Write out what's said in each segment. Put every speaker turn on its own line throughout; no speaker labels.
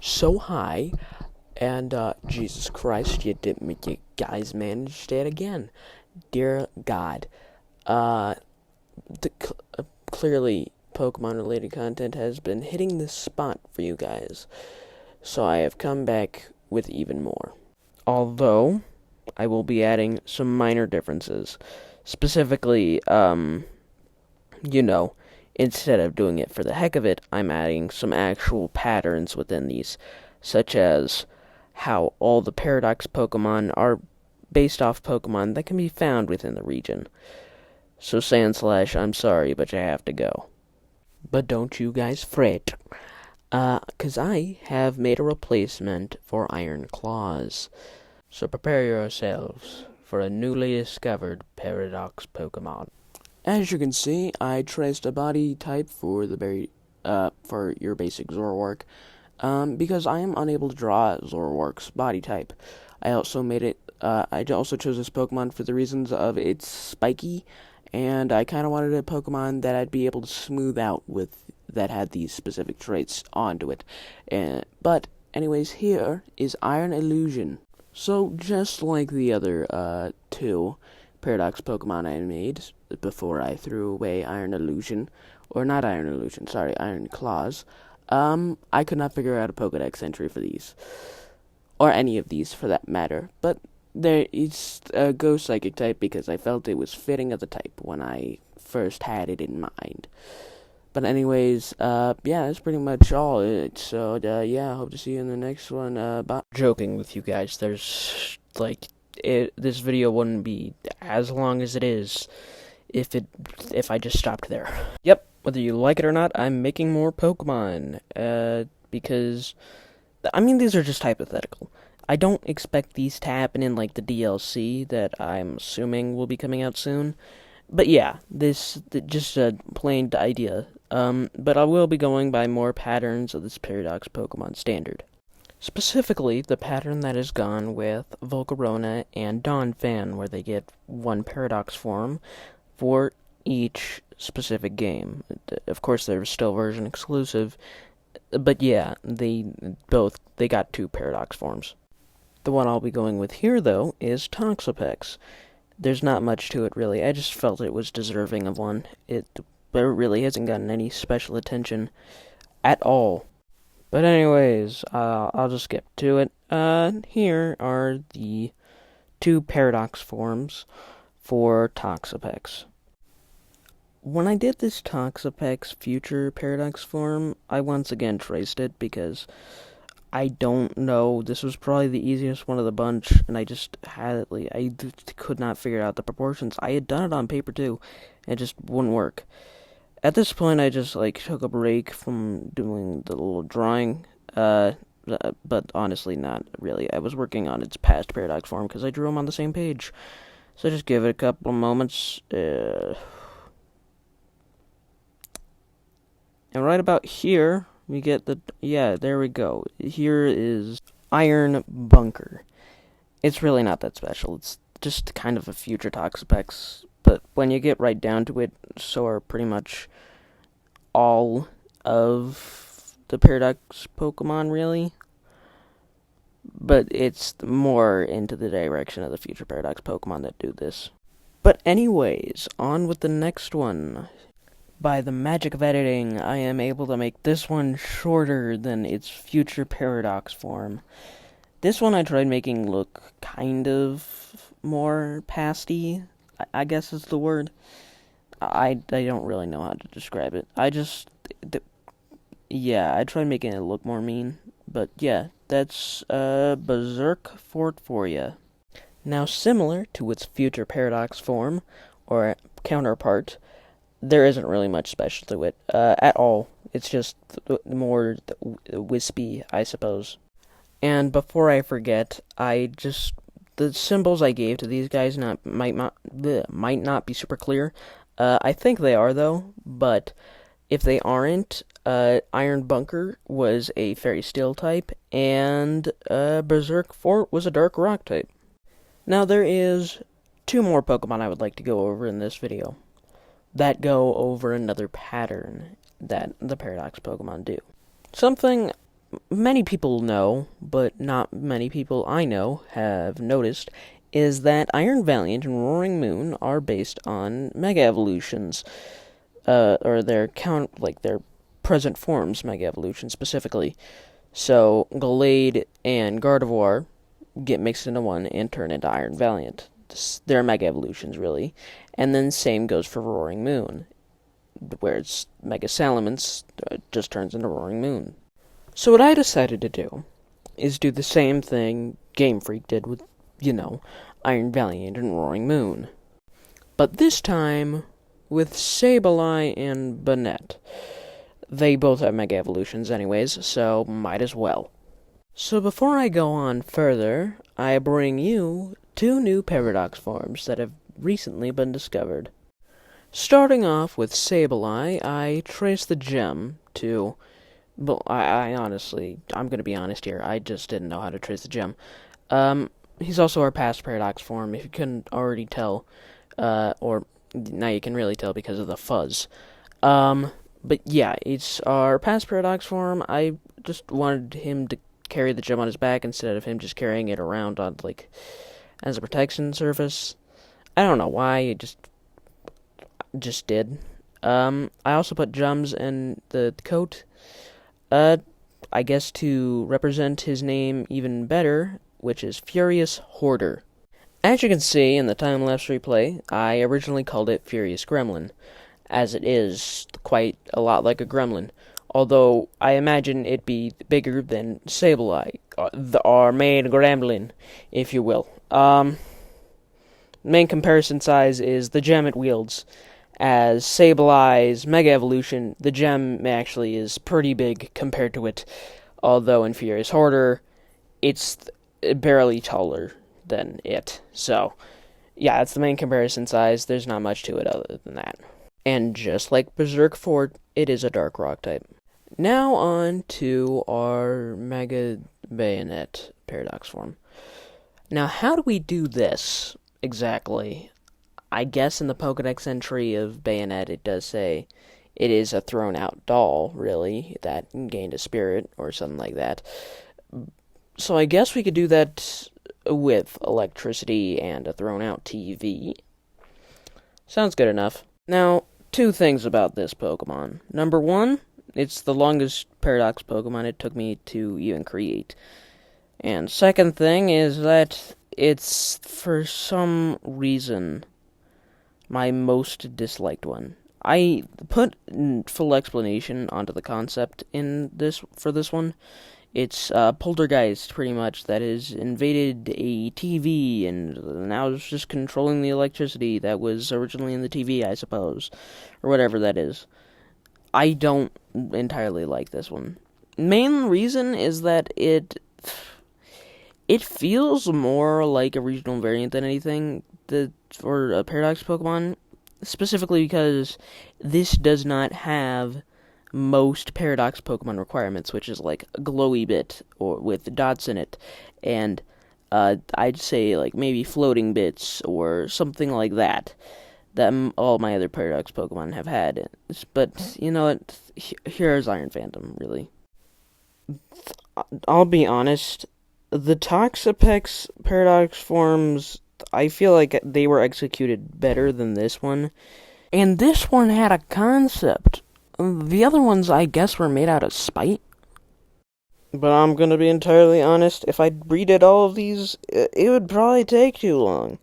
so high, and Jesus Christ, you guys managed it again. Dear God, uh, clearly Pokemon-related content has been hitting the spot for you guys, so I have come back with even more. Although, I will be adding some minor differences. Specifically, instead of doing it for the heck of it, I'm adding some actual patterns within these, such as how all the Paradox Pokemon are based off Pokemon that can be found within the region. So Sandslash, I'm sorry, but you have to go. But don't you guys fret, 'cause I have made a replacement for Iron Claws. So prepare yourselves for a newly discovered Paradox Pokemon. As you can see, I traced a body type for for your basic Zoroark, because I am unable to draw Zoroark's body type. I also chose this Pokemon for the reasons of it's spiky, and I kind of wanted a Pokemon that I'd be able to smooth out that had these specific traits onto it. But anyways, here is Iron Illusion. So just like the other two Paradox Pokemon I made before I threw away Iron Illusion, or not Iron Illusion, sorry, Iron Claws, I could not figure out a Pokedex entry for these, or any of these for that matter, but it's a Ghost Psychic type because I felt it was fitting of the type when I first had it in mind. But anyways, yeah, that's pretty much all. So, yeah, I hope to see you in the next one. Bye. Joking with you guys, there's, this video wouldn't be as long as it is if I just stopped there. Yep, whether you like it or not, I'm making more Pokemon, because, these are just hypothetical. I don't expect these to happen in, the DLC that I'm assuming will be coming out soon. But yeah, just a plain idea. But I will be going by more patterns of this Paradox Pokemon standard. Specifically, the pattern that is gone with Volcarona and Donphan, where they get one Paradox form for each specific game. Of course, they're still version exclusive, but yeah, they got two Paradox forms. The one I'll be going with here, though, is Toxapex. There's not much to it, really. I just felt it was deserving of one. But it really hasn't gotten any special attention at all. But anyways, I'll just skip to it. Here are the two Paradox forms for Toxapex. When I did this Toxapex future Paradox form, I once again traced it because I don't know, this was probably the easiest one of the bunch, and I just had it, I could not figure out the proportions. I had done it on paper too, and it just wouldn't work. At this point, I just, took a break from doing the little drawing, but honestly, not really. I was working on its past Paradox form, because I drew them on the same page. So just give it a couple of moments, and right about here, we get there we go. Here is Iron Bunker. It's really not that special. It's just kind of a future Toxapex. But when you get right down to it, so are pretty much all of the Paradox Pokemon, really. But it's more into the direction of the future Paradox Pokemon that do this. But anyways, on with the next one. By the magic of editing, I am able to make this one shorter than its future Paradox form. This one I tried making look kind of more pasty, I guess is the word. I don't really know how to describe it. I tried making it look more mean. But yeah, that's Berserk Fort for ya. Now, similar to its future Paradox form, or counterpart, there isn't really much special to it, at all. It's just more wispy, I suppose. And before I forget, the symbols I gave to these guys might not be super clear. I think they are, though, but if they aren't, Iron Bunker was a Fairy Steel type, and Berserk Fort was a Dark Rock type. Now, there is two more Pokemon I would like to go over in this video that go over another pattern that the Paradox Pokemon do. Something many people know, but not many people I know have noticed, is that Iron Valiant and Roaring Moon are based on Mega Evolutions, or their present forms Mega Evolutions specifically. So, Gallade and Gardevoir get mixed into one and turn into Iron Valiant. They're Mega Evolutions, really. And then same goes for Roaring Moon, where it's Mega Salamence just turns into Roaring Moon. So what I decided to do is do the same thing Game Freak did with, Iron Valiant and Roaring Moon. But this time with Sableye and Banette. They both have Mega Evolutions anyways, so might as well. So before I go on further, I bring you 2 new Paradox forms that have recently been discovered. Starting off with Sableye, I trace the gem to... Well, I honestly, I'm gonna be honest here, I just didn't know how to trace the gem. He's also our past Paradox form, if you couldn't already tell, or now you can really tell because of the fuzz. But yeah, it's our past Paradox form. I just wanted him to carry the gem on his back instead of him just carrying it around on, as a protection surface. I don't know why, it just did. I also put gems in the coat, I guess to represent his name even better, which is Furious Hoarder. As you can see in the time-lapse replay, I originally called it Furious Gremlin, as it is quite a lot like a gremlin, although I imagine it be bigger than Sableye, our main gremlin, if you will. Main comparison size is the gem it wields, as Sableye's Mega Evolution, the gem actually is pretty big compared to it, although in Furious Hoarder, it's barely taller than it. So, yeah, that's the main comparison size. There's not much to it other than that. And just like Berserk Fort, it is a Dark Rock type. Now on to our Mega Bayonet Paradox form. Now, how do we do this exactly? I guess in the Pokedex entry of Bayonet, it does say it is a thrown-out doll, really, that gained a spirit, or something like that. So I guess we could do that with electricity and a thrown-out TV. Sounds good enough. Now, 2 things about this Pokemon. Number 1, it's the longest Paradox Pokemon it took me to even create. And second thing is that it's, for some reason, my most disliked one. I put full explanation onto the concept for this one. It's Poltergeist, pretty much, that has invaded a TV and now is just controlling the electricity that was originally in the TV, I suppose, or whatever that is. I don't entirely like this one. Main reason is that it feels more like a regional variant than anything for a Paradox Pokemon, specifically because this does not have most Paradox Pokemon requirements, which is like a glowy bit or with dots in it, and I'd say maybe floating bits or something like that all my other Paradox Pokemon have had. But you know what? Here's Iron Phantom, really. I'll be honest, the Toxapex Paradox forms, I feel like they were executed better than this one. And this one had a concept. The other ones, I guess, were made out of spite. But I'm gonna be entirely honest, if I redid all of these, it would probably take too long.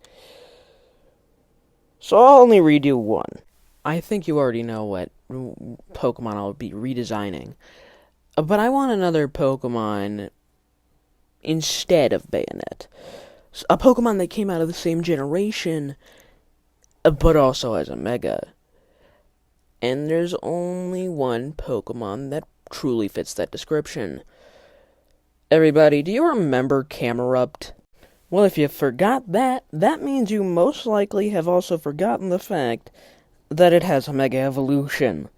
So I'll only redo one. I think you already know what Pokemon I'll be redesigning. But I want another Pokemon instead of Bayonet. A Pokemon that came out of the same generation, but also as a Mega. And there's only one Pokemon that truly fits that description. Everybody, do you remember Camerupt? Well, if you forgot that, that means you most likely have also forgotten the fact that it has a Mega Evolution.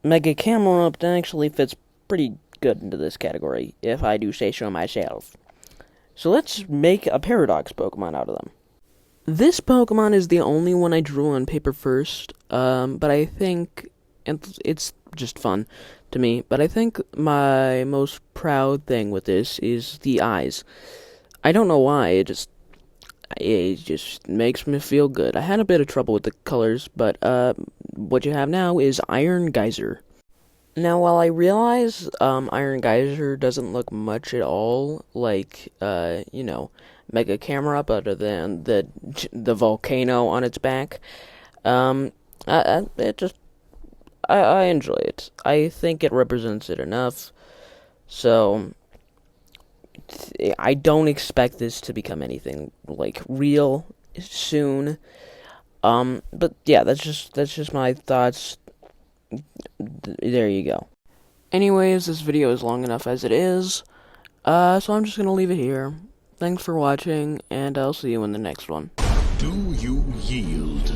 Mega Camerupt actually fits pretty good into this category, if I do say so myself. So let's make a Paradox Pokemon out of them. This Pokemon is the only one I drew on paper first, but I think and it's just fun to me. But I think my most proud thing with this is the eyes. I don't know why, it just makes me feel good. I had a bit of trouble with the colors, but what you have now is Iron Geyser. Now, while I realize Iron Geyser doesn't look much at all like Mega Camera, other than the volcano on its back, I enjoy it. I think it represents it enough. So I don't expect this to become anything like real soon. But yeah, that's just my thoughts. There you go. Anyways, this video is long enough as it is. So I'm just gonna leave it here. Thanks for watching, and I'll see you in the next one.
Do you yield?